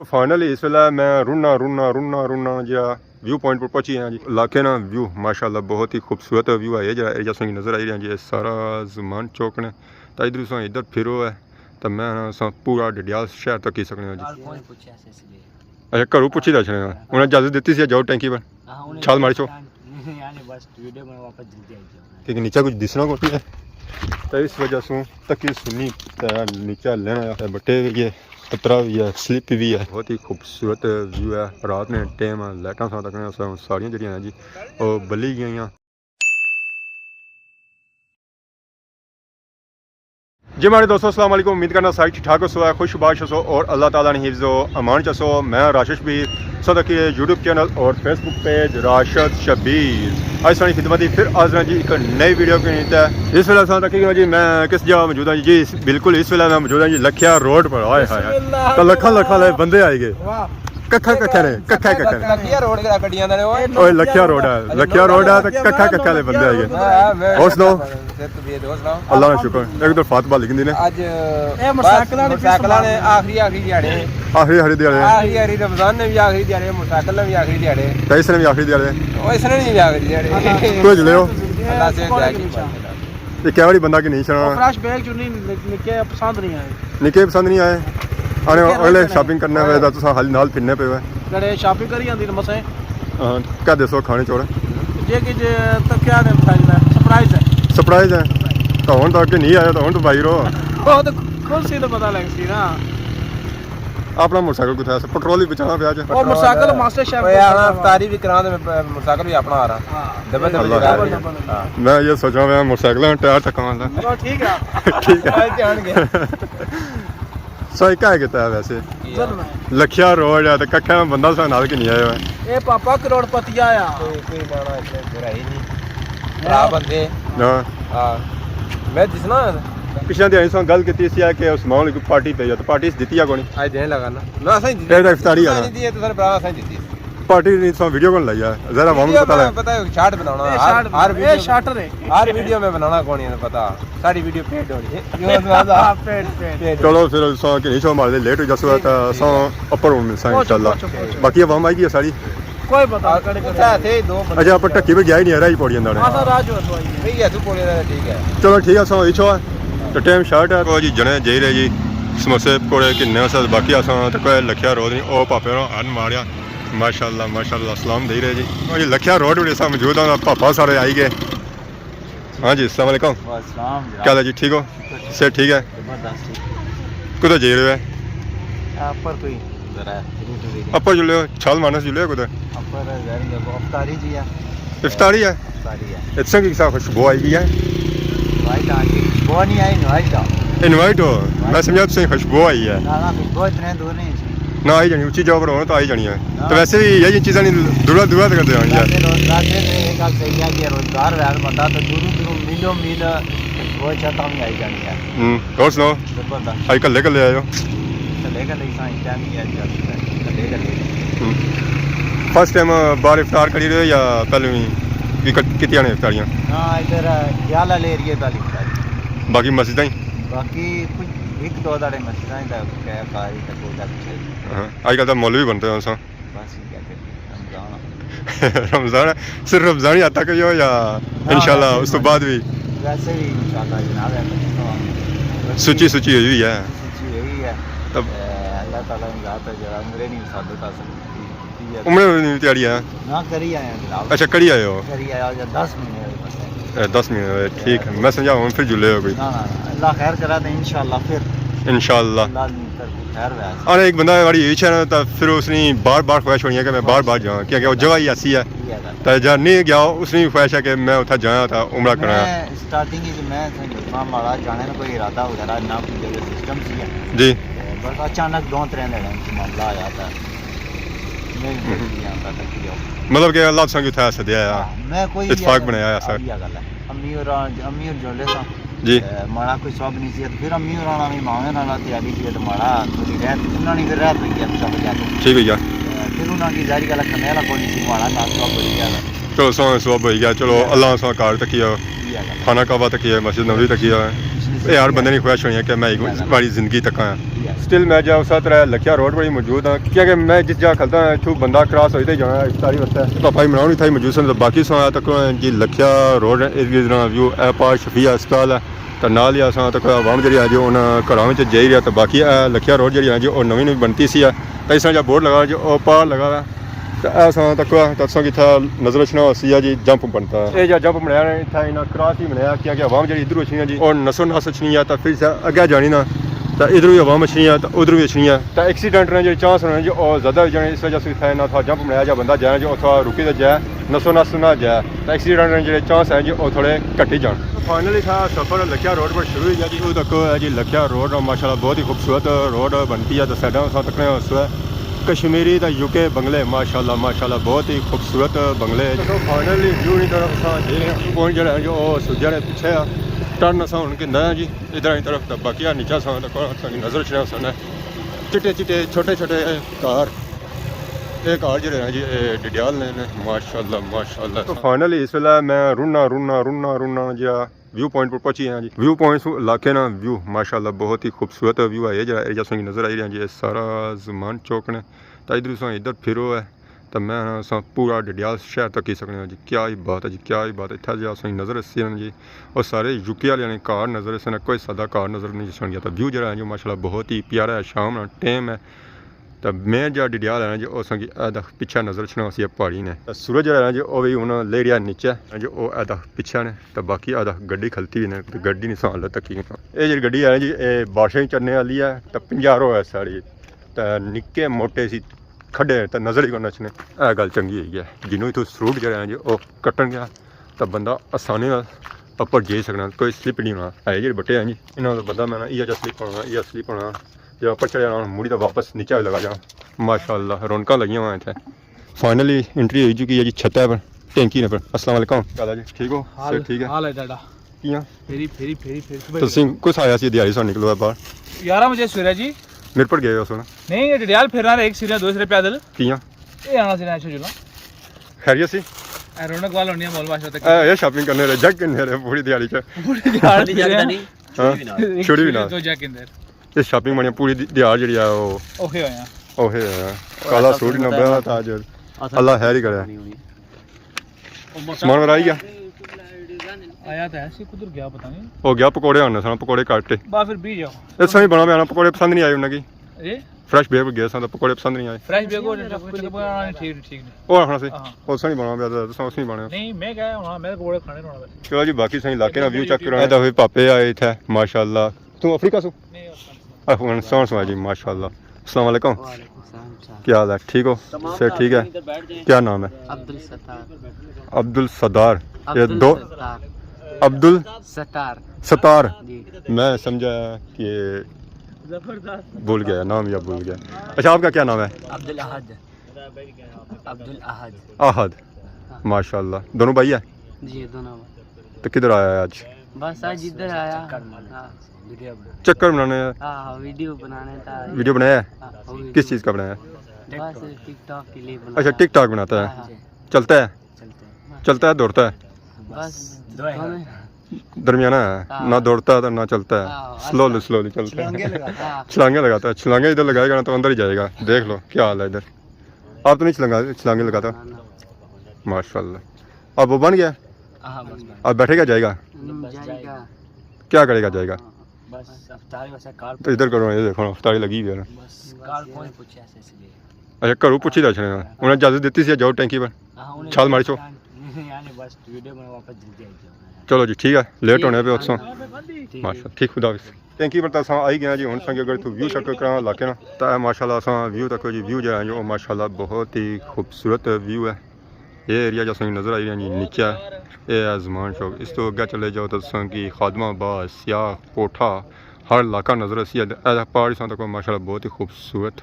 Finally इस वेला मैं रूना जो व्यू पॉइंट पर पहुंची हैं जी। इलाके ना व्यू माशाल्लाह बहुत ही खूबसूरत व्यू है जो एरिया से नज़र आई रहा है जी। सारा ज़मान चौक ने तो इधर सो इधर फिरो है तो मैं पूरा डिडियाल शहर तक की सकने जी। अच्छा घरों पूछी दस उन्हें इजाजत दी सी जाओ टैंकी पर छाल मारी छो क्योंकि नीचे कुछ दिसना कुछ है तो इस वजह से तकी सुनी नीचे लेना बट्टे ये खतरा भी है स्लिप भी है। बहुत ही खूबसूरत व्यू है रात ने टाइम लाइटा तक सारिया जड़ियाँ हैं जी और बली गई जी। हमारे दोस्तों अस्सलाम वालेकुम, उम्मीद करना सारी ठीक ठाक हो खुशबाश हो और अल्लाह ताला ने हिफ्ज़ो अमान चसो। मैं राशिद भी सदा की यूट्यूब चैनल और फेसबुक पेज राशिद शबीर आज सारी खिदमत ही फिर आज जी एक नई वीडियो की नीत है। इस वेला तक जी मैं किस जगह मौजूद हाँ जी बिल्कुल इस वेला मैं मौजूद हाँ जी लखिया रोड पर आए हाय तो लखा बंदे आए गए कखा ने कखा लखिया रोड है लखिया रोड है तो कखा ले बंदे आए गए। और सुनो अल्लाह का शुक्र एक तो फातबा लिखी ने आज ए मोटरसाइकिल ने आखिरी दिहाड़े आखिरी रमजान ने भी आखिरी दिहाड़े मोटरसाइकिल ने भी आखिरी दिहाड़े कैसे ने भी आखिरी दिहाड़े ओ इसने नहीं भी आखिरी दिहाड़े तो जले हो अल्लाह से जाएगी। ये क्या वाली बंदा की नहीं सुना फ्रेश बैग चुनी निके पसंद नहीं आए आने अगले शॉपिंग करने वे तो तुसा हाल नाल फिरने पे वे जड़े शॉपिंग करी आंदी मसे हां क्या दसो खाने चोरे जे कि जे तो क्या ने सरप्राइज है तो हुन तक नहीं आया तो हुन तो भाई रो वो तो खुद से तो पता लग सी ना अपना मोटरसाइकिल कुछ है पेट्रोल ही बचाना पे आज वो मोटरसाइकिल मास्टर शेफ ओए आना इफ्तारी भी करा दे मोटरसाइकिल भी अपना आ रहा दबे दबे मैं ये सोच रहा हूं मोटरसाइकिल में टायर टका वाला तो ठीक है ठीक है ध्यान गया सही क्या कहता है वैसे लखिया रोड है तो कखा में बंदा सा नाल के नहीं आया है ए पापा करोड़पति आया कोई जाना इसने मेरा ही नहीं भरा बंदे हां हां मैं जिसना पिछले दिन सो गल कीती सी कि उस माहौल की पार्टी पे तो पार्टी दिती है कोनी आज देने लगा ना सही दी तेरा इफ्तारी है नहीं दी है तो सर बड़ा सही दी पार्टी नहीं सो वीडियो कौन लाई है जरा मामूल पता है शॉट बनाना हर ए शार्टर है हर वीडियो में बनाना कौन है पता सारी वीडियो पेड हो रही है पेट चलो फिर सो कि नहीं सो मार लेट हो जसो तो सो ऊपर रूम मिलसा इंशाल्लाह बाकी अब हम आई गई सारी कोई बता थे दो अच्छा अपन टक्की पे गया ही नहीं है रही पौड़ी अंदर हां सर राजू तो आई नहीं है तू बोले ठीक है चलो ठीक है सो इछो तो टाइम शॉर्ट है तो जी जने जाई रहे जी समोसे पकोड़े किन्ने साल बाकी असा तो कोई लखिया रोड नहीं ओ पापे नो अन मारिया माशाल्लाह सलाम दे रहे जी और ये लखिया रोड पे सा मौजूद है पापा सारे आई गए। हाँ जी अस्सलाम वालेकुम क्या हाल है जी ठीक हो से ठीक है कुछ जाई रहे हो पर कोई जरा अपर जुले हो छाल मानस जुले हो कुछ अपर इफ्तारी जी है इफ्तारी है इतना की सा खुशबू आई है वाइट आंटी वो नहीं आई इनवाइट हो मैं समझा तुझे खुशबू आई है ना खुशबू इतने दूर नहीं ना आई जानी ऊंची जगह पर हो तो आई जानी है तो वैसे भी यही चीज़ें नहीं दूर करते हैं यार रोजगार एक गल सही है कि रोजगार वैल बंदा तो दूर मीलों मील वो चाहता भी आई जानी है। और सुनाओ जबरदस्त आई कल्ले कल्ले आयो चलेगा नहीं साईं टाइम ही है चलेगा फर्स्ट टाइम बाहर इफ्तार करी रहे या पहले भी कितनी आने इफ्तारियाँ हां इधर याला ले एरिया वाली इफ्तारी बाकी मस्जिद ही बाकी कुछ एक दो दाड़े मस्जिदां दा क्या कारी का दो दाड़े आजकल तो मौलवी बनते हैं सब बस क्या कहते रमज़ान सिर्फ रमज़ान ही आता करियो या इंशाल्लाह उस तो बाद भी वैसे भी इंशाल्लाह जनाब है सूची हुई है यही है तब अल्लाह ताला ने जाता जरा उम्र नहीं सादत आ सकती है उम्र नहीं तैयारी है ना करी आए हैं जनाब अच्छा करी आए हो करी आया 10 महीने बस 10 महीने ठीक है मैं समझा फिर जुले हो कोई ना अल्लाह खैर करा दे इंशाल्लाह फिर इंशाल्लाह खैर वैसे और एक बंदा बड़ी इच्छा है तो फिर उसने बार ख्वाहिश होनी है कि मैं बार जाऊँ क्योंकि वो जगह ही ऐसी है तो जब नहीं गया उसने ख्वाहिश है कि मैं उतना जाया था उम्र कराया स्टार्टिंग मैं माड़ा जाने का कोई इरादा वगैरह ना कोई सिस्टम सी जी बस अचानक 2-3 दिन मामला आया था मतलब कि अल्लाह संग था सदिया मैं कोई इत्तेफाक बनाया ऐसा अम्मी और जोले सा जी माड़ा कोई सब नहीं सी फिर अम्मी और आना भी मावे नाला तैयारी की तो माड़ा थोड़ी रात उन्होंने फिर रात लगी सब जाके ठीक भैया फिर उन्होंने की जारी गला खने वाला कोई नहीं माड़ा ना सब बढ़ गया चलो सब हो गया चलो अल्लाह सा कार तक किया खाना काबा तक किया मस्जिद नबवी तक किया यार बंदे ने ख्वाहिश होनी है कि मैं एक बारी जिंदगी तक आया स्टिल मैं जो उस तरह लखिया रोड पर ही मौजूद हाँ क्योंकि मैं जिस जगह खलता हूँ इतों बंदा क्रॉस होते जाना इफ्तारी वास्ते तो भाई मनाउनी था मौजूद सन बाकी सो तक जी लखिया रोड इर्द गिर्द व्यू ए पार शफिया अस्पताल है तो नाल ही असां तक आवाम जी है जो उन्हें घरों में जाई रहा तो बाकी लखिया रोड जी है जो नवी नवी बनती सी है तो इस तरह जो बोर्ड लगा जो पार लगा हुआ तो असां तक दसों कि इतना नजर रचना सी है जी जंप बनता है ये जंप बनाया इतना इन्हें क्रॉस ही बनाया क्योंकि आवाम जी इधर अच्छी है जी और नसो नस अच्छी है तो फिर अगे जानी ना तो इधर भी आवाम अच्छी है तो उधर भी अच्छी है तो एक्सीडेंट ने जो चांस होने जो और ज़्यादा हो जाने इस वजह से इतना था जंप बनाया जो बंदा जाए जो उतना रुकी तो जाए नसो नस ना जाए तो एक्सीडेंट ने जो चांस है जी वो थोड़े घटी जान फाइनली था सफ़र लखिया रोड पर शुरू हुआ जी तक है जी लखिया रोड माशाल्लाह बहुत ही खूबसूरत रोड बनती है तो साइडों तक उस कश्मीरी तो यूके बंगले माशाल्लाह माशाल्लाह बहुत ही खूबसूरत बंगले तो फाइनली व्यू की तरफ पॉइंट जो है जो सूर्य ने पीछे टर्न असा उनके नया जी इधर की तरफ तो बाकी नीचा सा नजर चढ़ा सन चिट्टे चिट्टे छोटे छोटे कार ये कार जो है जी डिडियाल ने माशाल्लाह माशाल्लाह तो फाइनली इस वेला मैं रूना जो व्यू पॉइंट पर पहुंची हैं जी व्यू पॉइंट इलाके ना व्यू माशाल्लाह बहुत ही खूबसूरत व्यू है जो एरिया से नज़र आई रहा है जी सारा जमान चौक ने तो इधर फिरो है तो मैं पूरा डिडियाल शहर तक ही सकने जी क्या ही बात है जी क्या ही बात है इतना जो असें नज़र सी जी और सारे यूके वाले ने कार नज़र से कोई सादा कार नज़र नहीं सन गया तो व्यू जो है जो माशाल्लाह बहुत ही प्यारा है शाम टाइम है तो मैं जो डिडियाल है जो उस पिछा नज़र छना सी पहाड़ी ने तो सूरज जो है जो वो भी हूँ ले रहा नीचे जो वो आधा पिछा ने तो बाकी आधा गड्डी खलती ने तो गड्डी नहीं सा हालत तक ये जी गड्डी है जी बारिशें चढ़ने वाली है तो पंजारो है साड़ी तो निक्के मोटे सी खड्डे तो नज़र ही को नचने यह गल चंगी हुई है जिन्होंने इतों फ्रूट जो है जी वो कट्टन गया तो बंदा आसानी उपर जाई सकना कोई स्लिप नहीं होना है जी बट्टे हैं जी इन्होंने बंदा मैं इं स्लिप होना इं स्लिप होना जो उपर चढ़ जाना मुड़ी तो वापस नीचे लगा जाना माशाल्लाह रौनक लगी हुआ इतने फाइनली एंट्री हो चुकी है जी छत पर टैंकी ने पर अस्सलाम वालेकुम जी ठीक हो सर ठीक है हाल है डाडा कियां फेरी तो सिंह कुछ आया सी दिहाड़ी सा निकलो बाहर 11 बजे सवेरे जी मेरे पर गए हो सुना नहीं ये डिडियाल फिरना एक सिरे दो सिरे पैदल कियां ये आना सिरे ऐसे जुला खैरियत सी रौनक वाला होनी है मॉल बादशाह तक ये शॉपिंग करने रहे जग किन्ने रहे पूरी दिहाड़ी च पूरी दिहाड़ी नहीं हां छोड़ी भी ना तो जग किंदर ये शॉपिंग बनी पूरी दिहाड़ जड़ी है वो ओके होया काला सूट ना बया था आज अल्लाह खैर ही करे समान वराई गया आया तो ऐसे कुछ गया पता नहीं हो गया पकोड़े आने सन पकोड़े काट के बा फिर पी जाओ इस समय बना मैं पकोड़े पसंद नहीं आए उन्हें ए फ्रेश बेब गए सन पकोड़े पसंद नहीं आए फ्रेश बेगो ठीक ठीक और आखना से उस नहीं बना मैं तो उस नहीं बना नहीं मैं गया हां मैं पकोड़े खाने होना चलो जी बाकी सही इलाके ना व्यू चेक करो ए तो पापे आए थे माशाल्लाह तू अफ्रीका से नहीं अफगानिस्तान से जी माशाल्लाह अस्सलाम वालेकुम क्या हाल है ठीक हो सर ठीक है क्या नाम है अब्दुल सदार ये दो अब्दुल सतार मैं समझा कि भूल गया नाम या भूल गया अच्छा आपका क्या नाम है अब्दुल आहद माशाल्लाह दोनों भाई है जी दोनों तो किधर आया है आज बस आज इधर आया चक्कर बनाने वीडियो बनाने था वीडियो बनाया है किस चीज़ का बनाया है बस टिकटॉक के लिए बना अच्छा टिकटॉक बनाता है चलता है दौड़ता है बस दरमियाना है ना दौड़ता है तो ना चलता है स्लोली चलता है छलांगे लगाता है छलांगे इधर लगाएगा ना तो अंदर ही जाएगा देख लो क्या हाल है इधर आप तो नहीं छलांगे लगाता माशाल्लाह अब वो बन गया अब बैठेगा जाएगा क्या करेगा जाएगा तो इधर करो ये देखो अफ्तारी लगी हुई है अच्छा घरों पूछी था उन्हें इजाजत दी सी जाओ टैंकी पर छाल मारी छो चलो जी ठीक है लेट होने पे उत्सों माशा ठीक खुदा टैंकी पर तो अस आई गए जी हूँ संगे अगर तू व्यू चेक करा इलाके ना तो माशाल्लाह अस व्यू तक जी व्यू जो है जो माशाल्लाह बहुत ही खूबसूरत व्यू है ये एरिया जो असें नज़र आई रहा जी नीचा ये है जमान चौक इस तो अगर चले जाओ तो कि खादमाबाद सियाह कोठा हर इलाका नज़र सी पहाड़ी सा तक माशाल्लाह बहुत ही खूबसूरत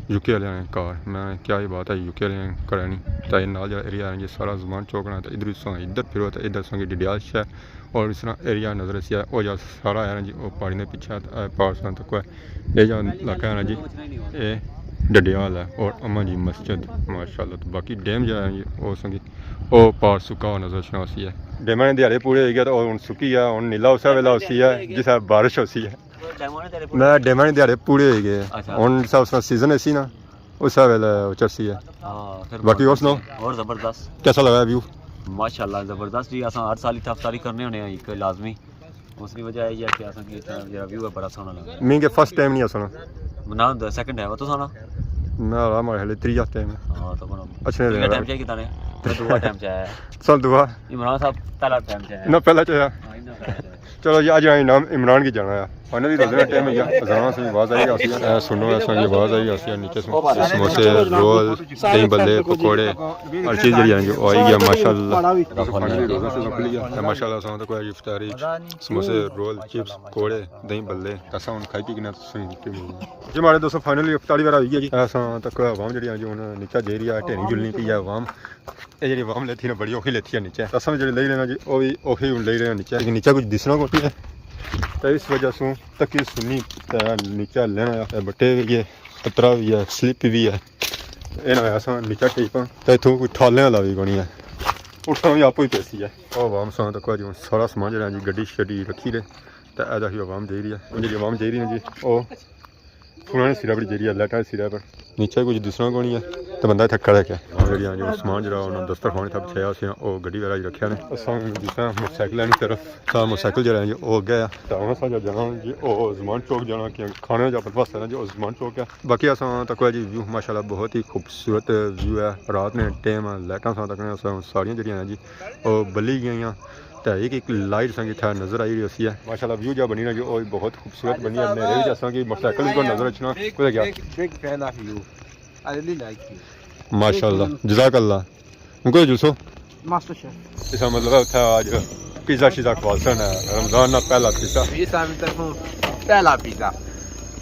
यूके वाले हैं कार मैं क्या ही बात है यूके वाले करानी तो नाल जो एरिया है जी सारा जमान चौक ना तो इधर फिरो तो इधर संगे डिडियाल शहर और इस तरह एरिया नज़र से वो जो सारा है ना जी वो पहाड़ी ने पीछे पहाड़ सा तक ये जो इलाका है ना जी ये डिडियाल है और अम्मा जी मस्जिद माशाल्लाह तो बाकी डैम जो है जी वो संगी वो पहाड़ सुखा हुआ नज़र से उसी है डैम ने दिहाड़े पूरे हो गया तो सुखी है और नीला उस वेला उसी है जिस बारिश उसी है ਡੈਮੋ ਨੇ ਤੇਰੇ ਮੈਂ ਡੇਮਾਂ ਦੇ ਦਿਹਾੜੇ ਪੂਰੇ ਹੋ ਗਏ ਅੱਛਾ। ਹੁਣ ਸਭ सीजन ऐसी ना उस ਵੇਲੇ ਚਰਸੀ ਹੈ ਹਾਂ ਫਿਰ ਬਾਕੀ ਹੋਰ ਸੁਣਾਓ ਹੋਰ ਜ਼ਬਰਦਸਤ कैसा लगा व्यू माशाल्लाह ज़बरदस्त जी असां हर साल इफ्तारी करने होने हैं एक लाजमी उसकी वजह यही है कि असां की जरा व्यू है बड़ा सोहना लगा मैं के फर्स्ट टाइम नहीं आसना ना सेकंड है वो तो सोना मैं आ रहा हले 3 टाइम है हां तो बनो अच्छे लग टाइम चाहिए कितना ने तो दो टाइम चाहिए चल दुआ इमरान साहब पहला टाइम चाहिए ना पहला चाहे हां इना चाहिए चलो जी आज नाम इमरान की जाना है फाइनली रोज़ टाइम है अजान से आवाज़ आई आसी है सुनो ऐसा ये आवाज़ आई आसी है नीचे से समोसे रोल दही बल्ले पकोड़े हर चीज़ जी आई आई गया माशाल्लाह फाइनली रोज़ा से निकल गया माशाल्लाह सा तो कोई इफ्तारी समोसे रोल चिप्स पकोड़े दही बल्ले ऐसा हम खाई पी के सुन के जी हमारे दोस्तों फाइनली इफ्तारी वाला हो गई जी ऐसा तक आवाम जी जो नीचा जे रही है ढेरी जुलनी पी है आवाम ये जी आवाम लेती है बड़ी औखी लेती है नीचे असा जो ले लेना जी वो भी औखी ले रहे नीचे लेकिन नीचे कुछ दिसना कोटी है तो इस वजह से तक सुननी नीचा लेना बट्टे भी है पत्रा भी है स्लिप भी है ये अस नीचा टेप तो इतों कोई ठाले वाला भी कोनी है उठना भी आपो ही पैसी है वो आवाम सा तक जी सारा समान जो जी गड्डी शड्डी रखी रहे तो ऐसा ही आवाम दे रही है जी आवाम दे रही है जी वो पुराने सिरा पर जी है लाइटा सिरा पर नीचे कुछ दिसना कोनी है तो बंदा इतना खड़ा क्या जी जो समान जरा उन्होंने दस्तरखान था बिछाया उसे वो गड्डी वगैरह रखा ने जिस मोटरसाइकिल की तरफ सा मोटरसाइकिल जरा जी वो गया तो उन्होंने सा जाना जी वो जमान चौक जाना कि खाने जा पास है जी जमान चौक है बाकी असा तक जी व्यू माशाल्लाह बहुत ही खूबसूरत व्यू है रात ने टाइम लाइटा सा तक सारिया जी जी वो बली गई तो एक लाइट संग इतना नजर आई रही है माशाल्लाह व्यू जो बनी ना जो बहुत खूबसूरत बनी है मेरे भी जैसा कि मोटरसाइकिल को नजर रखना कोई क्या big fan of you I really like you माशाल्लाह जज़ाकल्लाह उनको जूसो मास्टर शेफ इसका मतलब था आज पिज़्ज़ा शिज़ा खवासन है रमज़ान ना पहला पिज़्ज़ा ये सामी तरफों पहला पिज़्ज़ा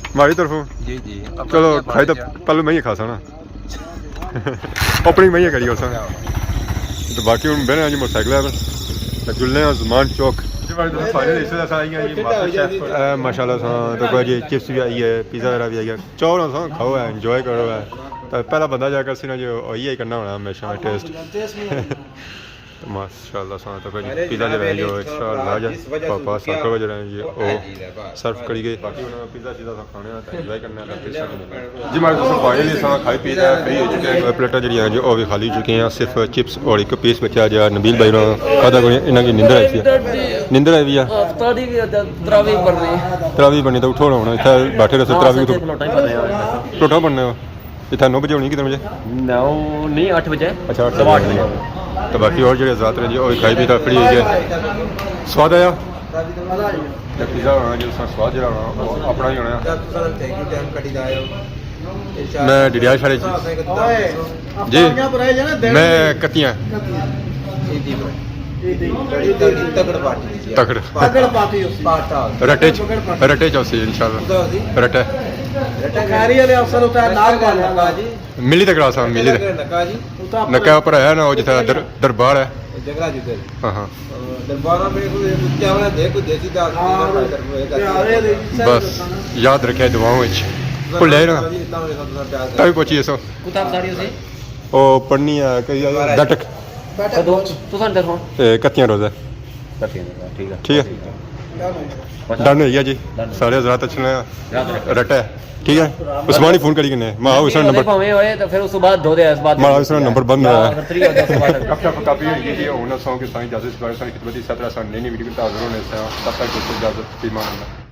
हमारी तरफों जी जी चलो खाई तो पहले मैं ही खा सा ना ओपनिंग मैं ही करी उस तो बाकी हूँ बहने जी मोटरसाइकिल जुलने जमान चौक माशाल्लाह सा तो कोई जी चिप्स भी आई है पिज़्ज़ा वगैरह भी आई है चौल सा खाओ है इंजॉय करो है तो पहला बंदा जाकर सी ना जो यही करना होना हमेशा टेस्ट माशाल्लाह सा तो कोई पिज़्ज़ा जो है जो एक्स्ट्रा लार्ज है पापा साको जो है ये वो सर्व करी गई बाकी उन्होंने पिज़्ज़ा सीधा सा खाने है एंजॉय करना है जी हमारे दोस्तों फाइनली सा खाई पी रहा फ्री हो चुके हैं प्लेटा जी हैं जो वो भी खाली चुके हैं सिर्फ चिप्स और एक पीस बचा जो नबील भाई ने खादा को इन्हों की नींदर आई है नींदर आई भी है तरावी बनी तो उठो होना इतना बैठे रहे तरावी टोटा बनने इतना 9 बजे होनी कितने बजे 9 नहीं 8 बजे अच्छा 8 बजे तो बाकी और जो ज़्यादा जी वो खाई पी फ्री हो गया स्वाद आया पिज़्ज़ा होना जो स्वाद जो होना अपना ही होना मैं डिडिया साढ़े जी मैं कत्तियाँ तकड़ रटे चौसी इंशाल्लाह रटे मिली तक रासा मिली नक्का पर है ना वो जितना दरबार है हाँ हाँ बस याद रखे दुआओं भुल ना तभी पहुंची सो ओ पढ़नी है दटक कत्तियां रोज़ है ठीक है डन हो गया जी सारे हज़रात अच्छे रटा है ठीक है उस्मानी फोन करी किन्ने मैं आओ इसका नंबर होए तो फिर उस बाद धो दे इस बाद मैं इसका नंबर बंद है कब काफी हो गई है उन सॉन्ग के साथ इजाजत इस बारे में खिदमत इस तरह से नई वीडियो के साथ हाजिर होने से तब तक इजाजत ईमान